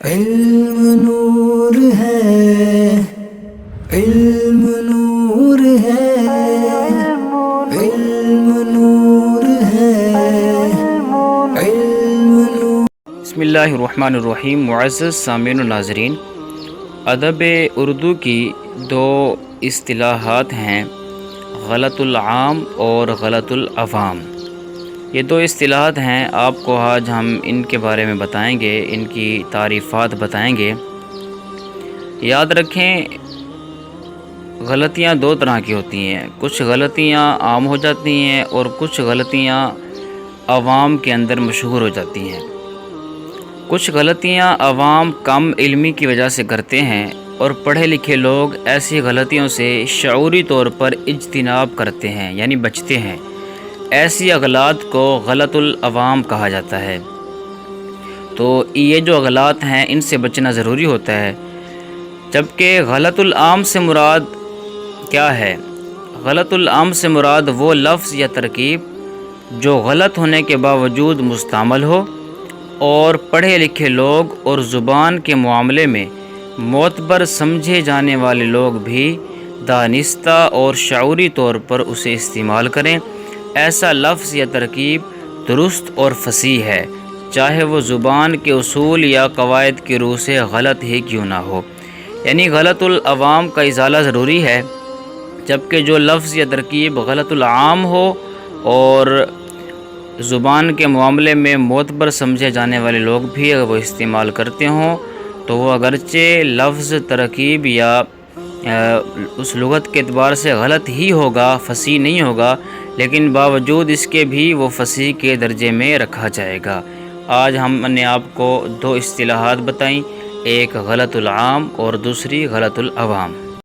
علم نور ہے، علم نور ہے، علم نور ہے، علم نور۔ بسم اللہ الرحمن الرحیم۔ معزز سامعین و ناظرین، ادب اردو کی دو اصطلاحات ہیں، غلط العام اور غلط العوام۔ یہ دو اصطلاحات ہیں، آپ کو آج ہم ان کے بارے میں بتائیں گے، ان کی تعریفات بتائیں گے۔ یاد رکھیں، غلطیاں دو طرح کی ہوتی ہیں، کچھ غلطیاں عام ہو جاتی ہیں اور کچھ غلطیاں عوام کے اندر مشہور ہو جاتی ہیں۔ کچھ غلطیاں عوام کم علمی کی وجہ سے کرتے ہیں اور پڑھے لکھے لوگ ایسی غلطیوں سے شعوری طور پر اجتناب کرتے ہیں، یعنی بچتے ہیں۔ ایسی اغلاط کو غلط العوام کہا جاتا ہے۔ تو یہ جو اغلاط ہیں ان سے بچنا ضروری ہوتا ہے۔ جبکہ غلط العام سے مراد کیا ہے؟ غلط العام سے مراد وہ لفظ یا ترکیب جو غلط ہونے کے باوجود مستعمل ہو اور پڑھے لکھے لوگ اور زبان کے معاملے میں معتبر سمجھے جانے والے لوگ بھی دانستہ اور شعوری طور پر اسے استعمال کریں۔ ایسا لفظ یا ترکیب درست اور فصیح ہے، چاہے وہ زبان کے اصول یا قواعد کی روح سے غلط ہی کیوں نہ ہو۔ یعنی غلط العوام کا ازالہ ضروری ہے، جبکہ جو لفظ یا ترکیب غلط العام ہو اور زبان کے معاملے میں معتبر سمجھے جانے والے لوگ بھی اگر وہ استعمال کرتے ہوں تو وہ اگرچہ لفظ ترکیب یا اس لغت کے اعتبار سے غلط ہی ہوگا، فصیح نہیں ہوگا، لیکن باوجود اس کے بھی وہ فصیح کے درجے میں رکھا جائے گا۔ آج ہم نے آپ کو دو اصطلاحات بتائیں، ایک غلط العام اور دوسری غلط العوام۔